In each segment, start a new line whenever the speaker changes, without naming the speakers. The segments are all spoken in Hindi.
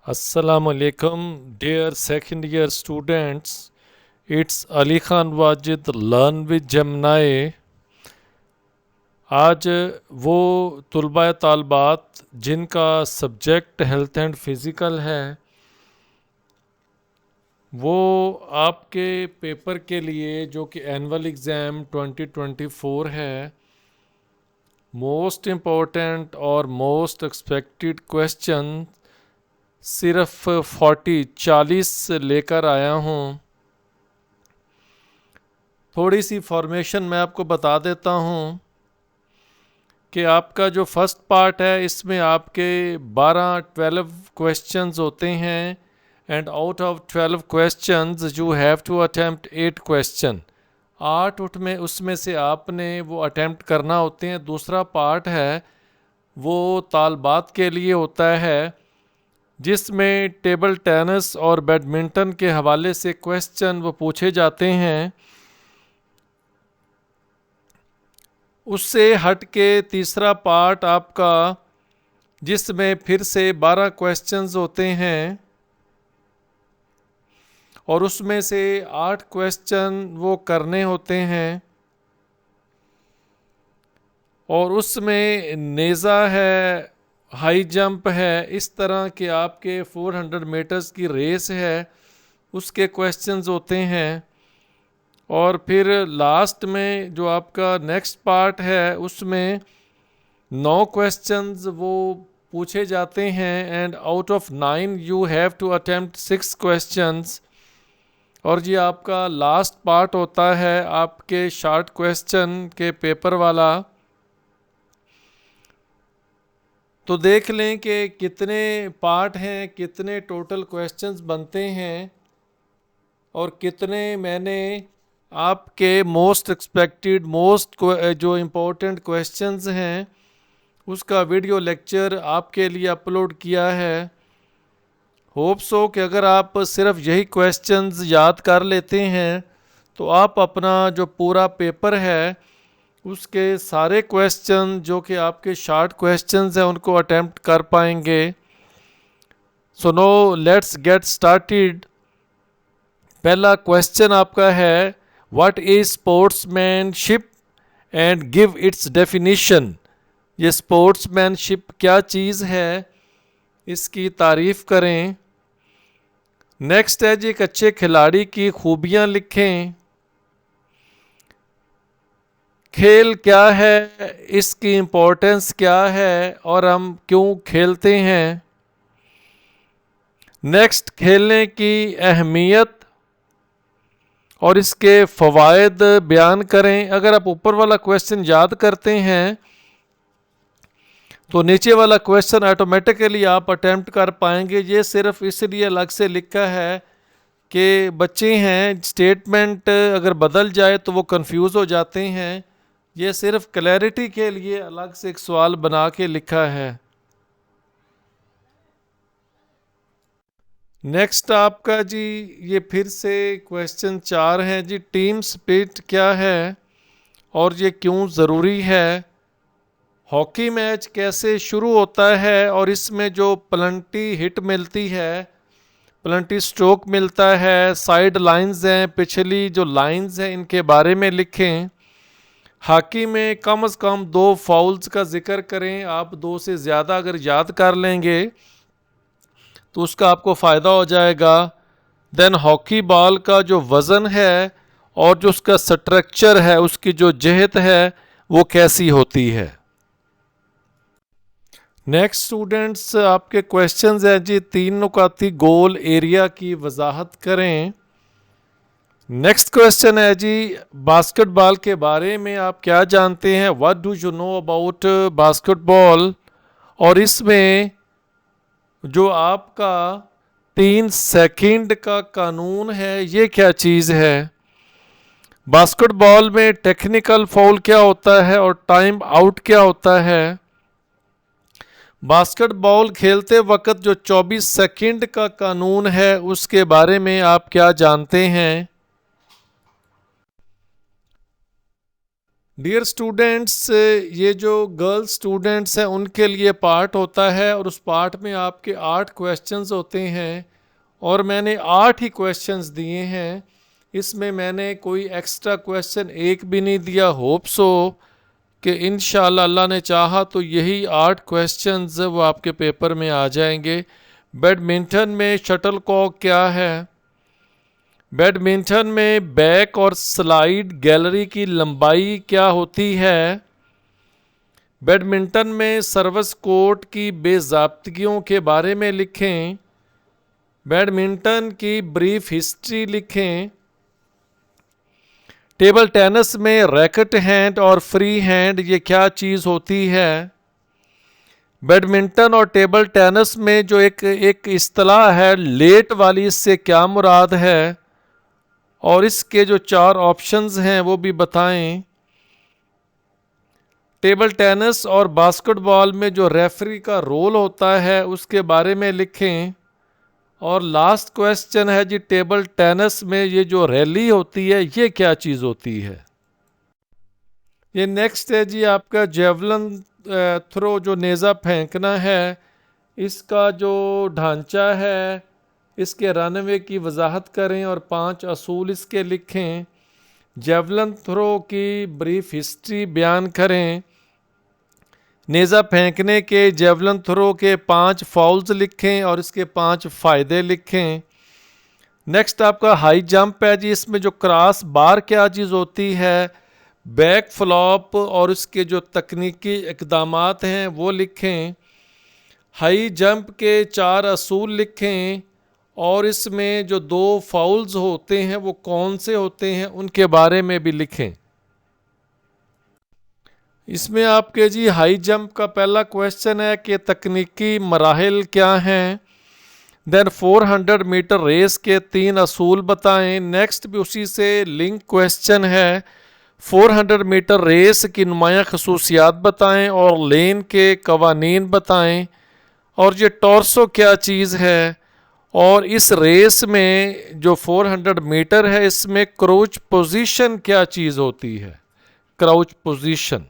Assalamualaikum, dear second year students. It's Ali Khan Wajid, Learn with Gemini. आज वो तुलबा तालबात जिनका सब्जेक्ट हेल्थ एंड फिज़िकल है, वो आपके पेपर के लिए जो कि एनुअल एग्ज़ाम 2024 है, मोस्ट इम्पोर्टेंट और मोस्ट एक्सपेक्टेड क्वेश्चन सिर्फ 40 लेकर आया हूँ। थोड़ी सी फॉर्मेशन मैं आपको बता देता हूँ कि आपका जो फर्स्ट पार्ट है इसमें आपके 12 क्वेश्चंस होते हैं एंड आउट ऑफ 12 क्वेश्चंस you have to attempt 8 question. 8 में उसमें से आपने वो अटेम्प्ट करना होते हैं। दूसरा पार्ट है वो तालबात के लिए होता है, जिसमें टेबल टेनिस और बैडमिंटन के हवाले से क्वेश्चन वो पूछे जाते हैं। उससे हट के तीसरा पार्ट आपका, जिसमें फिर से 12 क्वेश्चंस होते हैं और उसमें से 8 क्वेश्चन वो करने होते हैं और उसमें नेज़ा है, हाई जंप है, इस तरह के आपके 400 मीटर्स की रेस है उसके क्वेश्चंस होते हैं। और फिर लास्ट में जो आपका नेक्स्ट पार्ट है उसमें 9 क्वेश्चंस वो पूछे जाते हैं and out of 9 you have to attempt 6 questions. और ये आपका लास्ट पार्ट होता है आपके शॉर्ट क्वेश्चन के पेपर वाला। तो देख लें कि कितने पार्ट हैं, कितने टोटल क्वेश्चंस बनते हैं और कितने मैंने आपके मोस्ट एक्सपेक्टेड जो इम्पोर्टेंट क्वेश्चंस हैं उसका वीडियो लेक्चर आपके लिए अपलोड किया है। होप सो कि अगर आप सिर्फ यही क्वेश्चंस याद कर लेते हैं तो आप अपना जो पूरा पेपर है उसके सारे क्वेश्चन जो कि आपके शॉर्ट क्वेश्चंस हैं उनको अटेम्प्ट कर पाएंगे। So no let's get started. पहला क्वेश्चन आपका है what is sportsmanship and give its definition. ये स्पोर्ट्समैनशिप क्या चीज़ है, इसकी तारीफ करें। नेक्स्ट है जी, एक अच्छे खिलाड़ी की खूबियां लिखें। खेल क्या है, इसकी इम्पोर्टेंस क्या है और हम क्यों खेलते हैं। नेक्स्ट, खेलने की अहमियत और इसके फ़वाइद बयान करें। अगर आप ऊपर वाला क्वेश्चन याद करते हैं तो नीचे वाला क्वेश्चन ऑटोमेटिकली आप अटेम्प्ट कर पाएंगे। ये सिर्फ इसलिए अलग से लिखा है कि बच्चे हैं, स्टेटमेंट अगर बदल जाए तो वो कंफ्यूज हो जाते हैं। ये सिर्फ क्लैरिटी के लिए अलग से एक सवाल बना के लिखा है। नेक्स्ट आपका जी, ये फिर से क्वेश्चन 4 है जी, टीम स्पिरिट क्या है और ये क्यों ज़रूरी है। हॉकी मैच कैसे शुरू होता है और इसमें जो प्लंटी हिट मिलती है, प्लंटी स्ट्रोक मिलता है, साइड लाइंस हैं, पिछली जो लाइंस हैं, इनके बारे में लिखें। हॉकी में कम से कम 2 फाउल्स का जिक्र करें। आप 2 से ज़्यादा अगर याद कर लेंगे तो उसका आपको फ़ायदा हो जाएगा। देन हॉकी बॉल का जो वज़न है और जो उसका स्ट्रक्चर है, उसकी जो जहत है वो कैसी होती है। नेक्स्ट स्टूडेंट्स, आपके क्वेश्चंस हैं जी, 3 नुकाती गोल एरिया की वजाहत करें। नेक्स्ट क्वेश्चन है जी, बास्केटबॉल के बारे में आप क्या जानते हैं, what do you know about basketball. और इसमें जो आपका 3 सेकंड का कानून है ये क्या चीज़ है। बास्केटबॉल में टेक्निकल फाउल क्या होता है और टाइम आउट क्या होता है। बास्केटबॉल खेलते वक्त जो 24 सेकंड का कानून है उसके बारे में आप क्या जानते हैं। डियर स्टूडेंट्स, ये जो गर्ल स्टूडेंट्स हैं उनके लिए पार्ट होता है और उस पार्ट में आपके 8 क्वेश्चंस होते हैं और मैंने 8 ही क्वेश्चंस दिए हैं। इसमें मैंने कोई एक्स्ट्रा क्वेश्चन एक भी नहीं दिया। होप सो कि इंशाअल्लाह अल्लाह ने चाहा तो यही 8 क्वेश्चंस वो आपके पेपर में आ जाएंगे। बैडमिंटन में शटल कॉक क्या है? बैडमिंटन में बैक और स्लाइड गैलरी की लंबाई क्या होती है? बैडमिंटन में सर्विस कोर्ट की बेज़ाब्तियों के बारे में लिखें। बैडमिंटन की ब्रीफ हिस्ट्री लिखें। टेबल टेनिस में रैकेट हैंड और फ्री हैंड ये क्या चीज़ होती है? बैडमिंटन और टेबल टेनिस में जो एक इस्तिलाह है लेट वाली, इससे क्या मुराद है? और इसके जो 4 ऑप्शंस हैं वो भी बताएं। टेबल टेनिस और बास्केटबॉल में जो रेफरी का रोल होता है उसके बारे में लिखें। और लास्ट क्वेश्चन है जी, टेबल टेनिस में ये जो रैली होती है ये क्या चीज़ होती है? ये नेक्स्ट है जी आपका जेवलिन थ्रो, जो नेज़ा फेंकना है, इसका जो ढांचा है, इसके रनवे की वजाहत करें और 5 असूल इसके लिखें। जेवलिन थ्रो की ब्रीफ हिस्ट्री बयान करें। नेज़ा फेंकने के जेवलिन थ्रो के 5 फाउल्स लिखें और इसके 5 फ़ायदे लिखें। नेक्स्ट आपका हाई जंप है जी, इसमें जो क्रॉस बार क्या चीज़ होती है? बैक फ्लॉप और इसके जो तकनीकी इक़दामात हैं वो लिखें। हाई जंप के 4 असूल लिखें और इसमें जो 2 फाउल्स होते हैं वो कौन से होते हैं उनके बारे में भी लिखें। इसमें आपके जी हाई जंप का पहला क्वेश्चन है कि तकनीकी मराहिल क्या हैं। देन 400 मीटर रेस के 3 असूल बताएं। नेक्स्ट भी उसी से लिंक क्वेश्चन है, 400 मीटर रेस की नुमायाँ खसूसियात बताएं और लेन के कवानीन बताएं। और ये टॉर्सो क्या चीज़ है? और इस रेस में जो 400 मीटर है इसमें क्राउच पोजीशन क्या चीज़ होती है? Crouch position.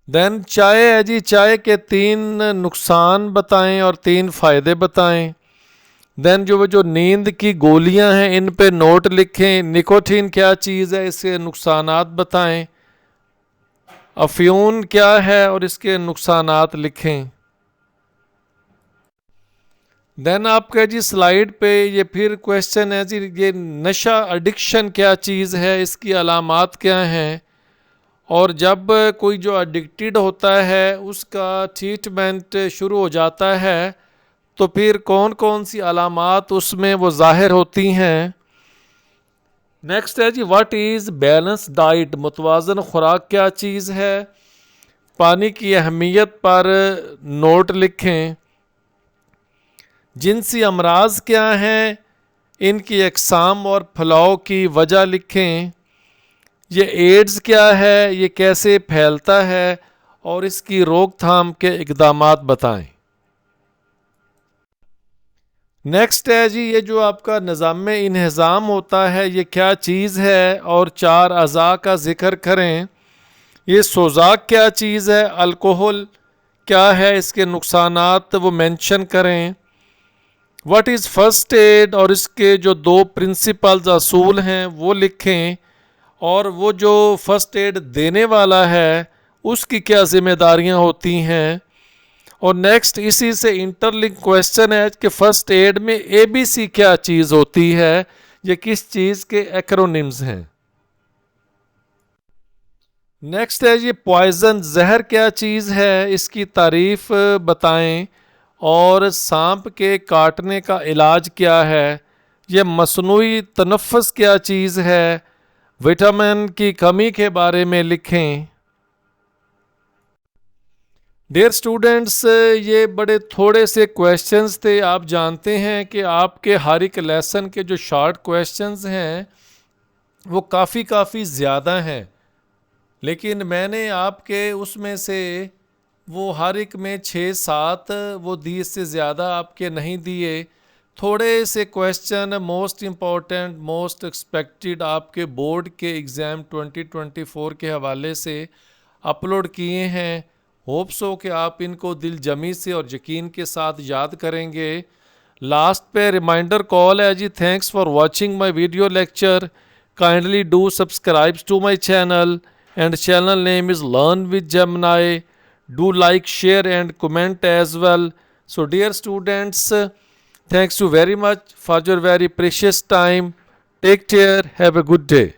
देन चाय है जी, चाय के 3 नुकसान बताएं और 3 फ़ायदे बताएं। देन जो नींद की गोलियां हैं इन पे नोट लिखें। निकोटीन क्या चीज़ है, इसके नुकसानात बताएं। अफ्यून क्या है और इसके नुकसानात लिखें। देन आपका जी स्लाइड पे ये फिर क्वेश्चन है जी, ये नशा एडिक्शन क्या चीज़ है, इसकी अलामात क्या हैं। और जब कोई जो एडिक्टेड होता है उसका ट्रीटमेंट शुरू हो जाता है तो फिर कौन कौन सी अलामात उसमें वो ज़ाहिर होती हैं। नेक्स्ट है जी, व्हाट इज़ बैलेंस डाइट, मुतवाज़न खुराक क्या चीज़ है। पानी की अहमियत पर नोट लिखें। जिनसी अमराज क्या हैं, इनकी अक़साम और फैलाव की वजह लिखें। ये एड्स क्या है, ये कैसे फैलता है और इसकी रोकथाम के इक़दामात बताएं। नेक्स्ट है जी, ये जो आपका निज़ाम इंहज़ाम होता है ये क्या चीज़ है और 4 अज़ा का ज़िक्र करें। ये सोज़ाक क्या चीज़ है, अल्कोहल क्या है, इसके नुकसानात वो मेंशन करें। व्हाट इज़ फ़र्स्ट एड और इसके जो 2 प्रिंसिपल्स असूल हैं वो लिखें। और वो जो फ़र्स्ट एड देने वाला है उसकी क्या ज़िम्मेदारियां होती हैं। और नेक्स्ट इसी से इंटरलिंक क्वेश्चन है कि फ़र्स्ट एड में ABC क्या चीज़ होती है, ये किस चीज़ के एक्रोनिम्स हैं। नेक्स्ट है ये पॉइज़न, जहर क्या चीज़ है, इसकी तारीफ़ बताएं। और सांप के काटने का इलाज क्या है। ये मसनूई तनफ़्फ़ुस क्या चीज़ है। विटामिन की कमी के बारे में लिखें। डियर स्टूडेंट्स, ये बड़े थोड़े से क्वेश्चंस थे। आप जानते हैं कि आपके हर एक लेसन के जो शॉर्ट क्वेश्चंस हैं वो काफ़ी ज़्यादा हैं, लेकिन मैंने आपके उसमें से वो हर एक में 6-7 वो दिए, इससे ज़्यादा आपके नहीं दिए। थोड़े से question most important most expected आपके बोर्ड के एग्ज़ाम 2024 के हवाले से अपलोड किए हैं। होप सो कि आप इनको दिल जमी से और यकीन के साथ याद करेंगे। लास्ट पे रिमाइंडर कॉल है जी, thanks for watching my video lecture, kindly do subscribe to my channel and channel name is learn with Gemini. Do like share and comment as well. So dear students, thanks you very much for your very precious time. Take care. Have a good day.